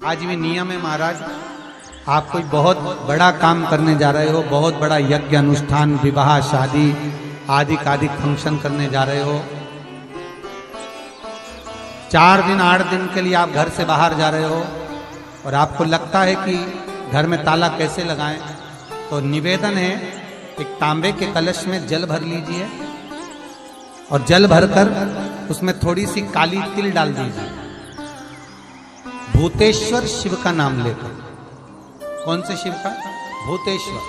आज भी नियम है महाराज, आप कोई बहुत बड़ा काम करने जा रहे हो, बहुत बड़ा यज्ञ अनुष्ठान, विवाह, शादी आदि फंक्शन करने जा रहे हो, 4 दिन 8 दिन के लिए आप घर से बाहर जा रहे हो और आपको लगता है कि घर में ताला कैसे लगाएं, तो निवेदन है एक तांबे के कलश में जल भर लीजिए और जल भरकर उसमें थोड़ी सी काली तिल डाल दीजिए, भूतेश्वर शिव का नाम लेकर। कौन से शिव का? भूतेश्वर,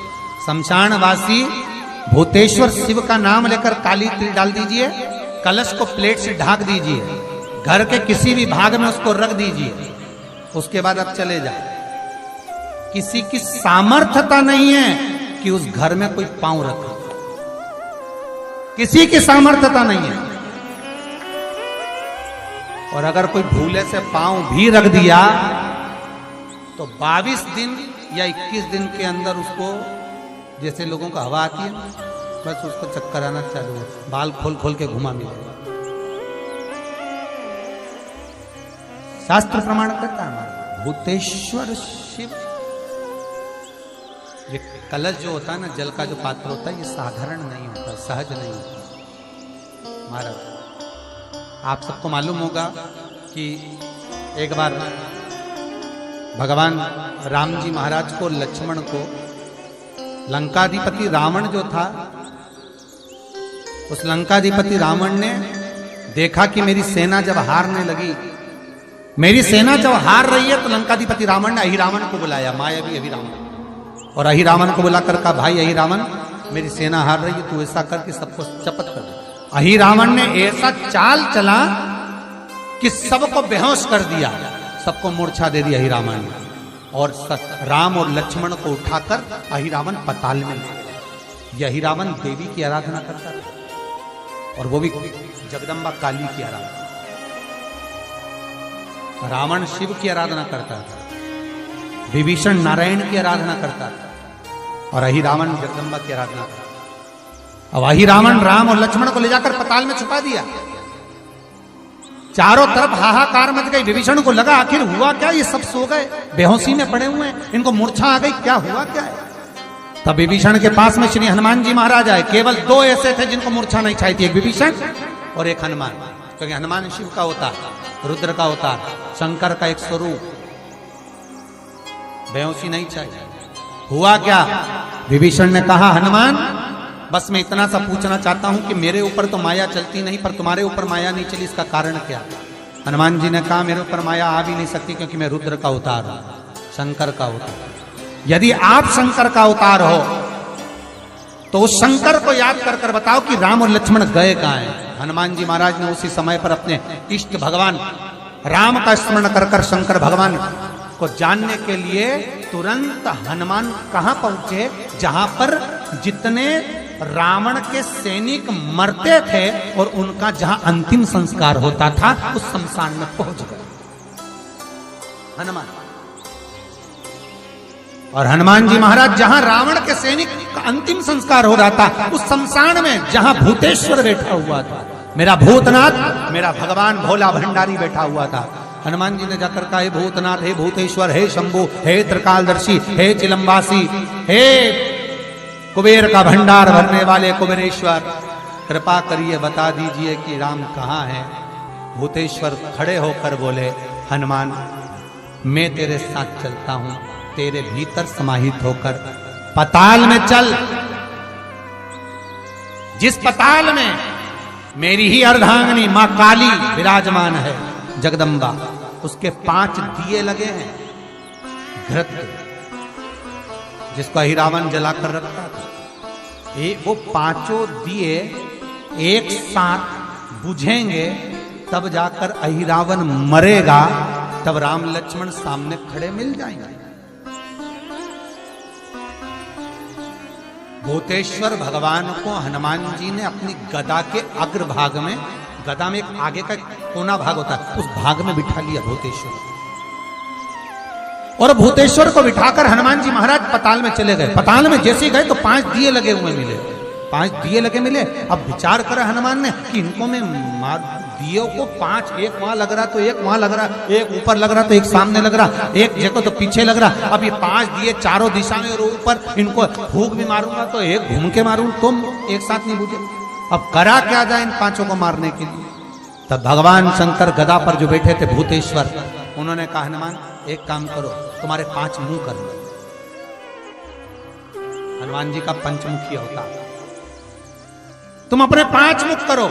शमशानवासी भूतेश्वर शिव का नाम लेकर काली तिल डाल दीजिए, कलश को प्लेट से ढक दीजिए, घर के किसी भी भाग में उसको रख दीजिए। उसके बाद आप चले जाए। किसी की सामर्थ्यता नहीं है कि उस घर में कोई पांव रखे, किसी की सामर्थ्यता नहीं है। और अगर कोई भूले से पांव भी रख दिया तो 22 दिन या 21 दिन के अंदर उसको, जैसे लोगों को हवा आती है, बस उसको चक्कर आना चालू हो, बाल खोल खोल के घुमा मिलेगा। शास्त्र प्रमाण करता है हमारा भूतेश्वर शिव। ये कलश जो होता है ना, जल का जो पात्र होता है, ये साधारण नहीं होता, सहज नहीं होता महाराज। आप सबको मालूम होगा कि एक बार भगवान राम जी महाराज को, लक्ष्मण को, लंकाधिपति रावण जो था, उस लंकाधिपति रावण ने देखा कि मेरी सेना जब हारने लगी, मेरी सेना जब हार रही है, तो लंकाधिपति रावण ने अहिरावण को बुलाया, मायावी अहिरावण, और अहिरावण को बुलाकर कहा, भाई अहिरावण, मेरी सेना हार रही है, तू ऐसा करके सबको शपथ कर दे। अहिरावण ने ऐसा चाल चला कि सबको बेहोश कर दिया, सबको मूर्छा दे दी अहिरावण ने, और राम और लक्ष्मण को उठाकर अहिरावण पताल में ले गया। यह अहिरावण देवी की आराधना करता था, और वो भी जगदम्बा काली की आराधना। रावण शिव की आराधना करता था, विभीषण नारायण की आराधना करता था, और अहिरावण जगदम्बा की आराधना करता था। अब अहिरावण राम और लक्ष्मण को ले जाकर पताल में छुपा दिया। चारों तरफ हाहाकार मच गई। विभीषण को लगा आखिर हुआ क्या, ये सब सो गए, बेहोशी में पड़े हुए हैं, इनको मूर्छा आ गई, क्या हुआ क्या है। तब विभीषण के पास में श्री हनुमान जी महाराज आए। केवल 2 ऐसे थे जिनको मूर्छा नहीं छाई थी, एक विभीषण और एक हनुमान, क्योंकि हनुमान शिव का होता, रुद्र का होता, शंकर का एक स्वरूप, बेहोशी नहीं चाहिए। हुआ क्या? विभीषण ने कहा, हनुमान, बस मैं इतना सा पूछना चाहता हूं कि मेरे ऊपर तो माया चलती नहीं, पर तुम्हारे ऊपर माया नहीं चली, इसका कारण क्या? हनुमान जी ने कहा, मेरे ऊपर माया आ भी नहीं सकती, क्योंकि मैं रुद्र का अवतार हूं, शंकर का अवतार। यदि आप शंकर का अवतार हो तो उस शंकर को याद कर कर बताओ कि राम और लक्ष्मण गए कहां हैं। हनुमान जी महाराज ने उसी समय पर अपने इष्ट भगवान राम का स्मरण कर कर शंकर भगवान को जानने के लिए तुरंत हनुमान कहां पहुंचे? जहां पर जितने रावण के सैनिक मरते थे और उनका जहां अंतिम संस्कार होता था, उस शमशान में पहुंच गए हनुमान। और हनुमान जी महाराज जहां रावण के सैनिक का अंतिम संस्कार हो रहा था, उस शमशान में जहां भूतेश्वर बैठा हुआ था, मेरा भूतनाथ, मेरा भगवान भोला भंडारी बैठा हुआ था, हनुमान जी ने जाकर कहा, हे भूतनाथ, हे भूतेश्वर, हे शंभु, हे त्रिकालदर्शी, हे चिलम्बासी, हे कुबेर का भंडार भरने वाले कुबेरेश्वर, कृपा करिए बता दीजिए कि राम कहाँ है। भूतेश्वर खड़े होकर बोले, हनुमान, मैं तेरे साथ चलता हूं, तेरे भीतर समाहित होकर पताल में चल। जिस पताल में मेरी ही अर्धांगिनी मां काली विराजमान है, जगदम्बा, उसके 5 दिए लगे हैं, घृत, जिसको अहिरावण जलाकर रखता था। वो 5 दिए एक साथ बुझेंगे, तब जाकर अहिरावण मरेगा, तब राम लक्ष्मण सामने खड़े मिल जाएंगे। भूतेश्वर भगवान को हनुमान जी ने अपनी गदा के अग्रभाग में, गदा में एक आगे का कोना भाग होता है, उस भाग में बिठा लिया भूतेश्वर। और भूतेश्वर को बिठाकर हनुमान जी महाराज पताल में चले गए। पताल में जैसे ही गए तो 5 दिए लगे हुए मिले, 5 दिए लगे मिले। अब विचार करा हनुमान ने कि इनको मैं दियो को 5, एक वहां लग रहा तो एक वहां लग रहा, एक ऊपर लग रहा तो एक सामने लग रहा, एक जगह तो पीछे लग रहा। अब ये 5 दिए चारों दिशा में और ऊपर, इनको फूंक भी मारूंगा तो एक घूम के मारूं, तुम एक साथ नहीं बुझे। अब करा क्या जाए इन 5 को मारने के लिए? तब भगवान शंकर गदा पर जो बैठे थे भूतेश्वर, उन्होंने कहा हनुमान एक काम करो, तुम्हारे 5 मुंह कर लो। हनुमान जी का पंचमुखी अवतार, तुम अपने 5 मुख करो।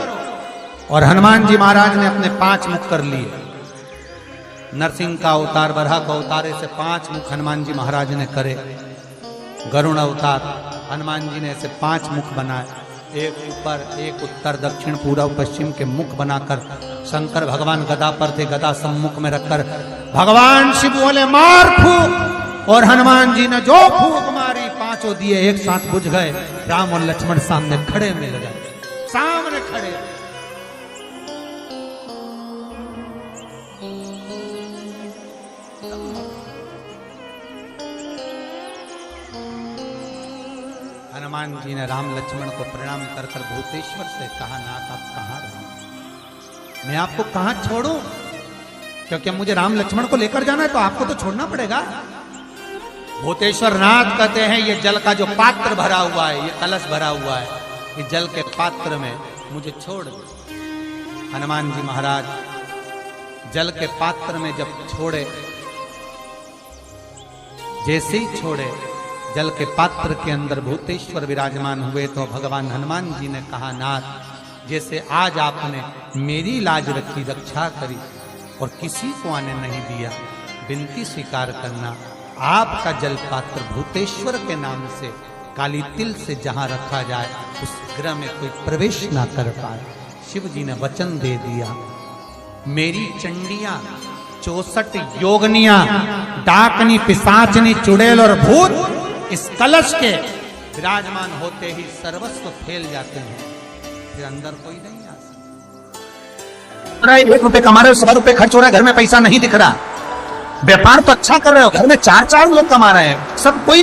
और हनुमान जी महाराज ने अपने 5 मुख कर लिए। नरसिंह का अवतार, बरहा का अवतार, ऐसे 5 मुख हनुमान जी महाराज ने करे। गरुण अवतार, हनुमान जी ने ऐसे 5 मुख बनाए, एक ऊपर, एक उत्तर, दक्षिण, पूर्व, पश्चिम के मुख बनाकर शंकर भगवान गदा पर थे, गदा सम्मुख में रखकर भगवान शिव बोले मार फूंक, और हनुमान जी ने जो फूंक मारी 5 दिए एक साथ बुझ गए। राम और लक्ष्मण सामने खड़े मिल गए, सामने खड़े। हनुमान जी ने राम लक्ष्मण को प्रणाम कर कर भूतेश्वर से कहा, नाथ आप कहां रहे, मैं आपको कहां छोड़ूं? क्योंकि मुझे राम लक्ष्मण को लेकर जाना है तो आपको तो छोड़ना पड़ेगा। भूतेश्वर नाथ कहते हैं ये जल का जो पात्र भरा हुआ है, ये कलश भरा हुआ है, ये जल के पात्र में मुझे छोड़ दो। हनुमान जी महाराज जल के पात्र में जब छोड़े, जैसे ही छोड़े, जल के पात्र के अंदर भूतेश्वर विराजमान हुए तो भगवान हनुमान जी ने कहा, नाथ जैसे आज आपने मेरी लाज रखी, रक्षा करी और किसी को आने नहीं दिया, विनती स्वीकार करना, आपका जल पात्र भूतेश्वर के नाम से काली तिल से जहां रखा जाए उस गृह में कोई प्रवेश ना कर पाए। शिव जी ने वचन दे दिया, मेरी चंडियां 64 योगनियां, डाकनी, पिशाचनी, चुड़ैल और भूत इस कलश के विराजमान होते ही सर्वस्व फैल जाते हैं, फिर अंदर कोई नहीं आ सकता। 1 रुपए कमा रहे हो, 100 रुपए खर्च हो रहा है, घर में पैसा नहीं दिख रहा, व्यापार तो अच्छा कर रहे हो, घर में 4 लोग कमा रहे हैं, सब कोई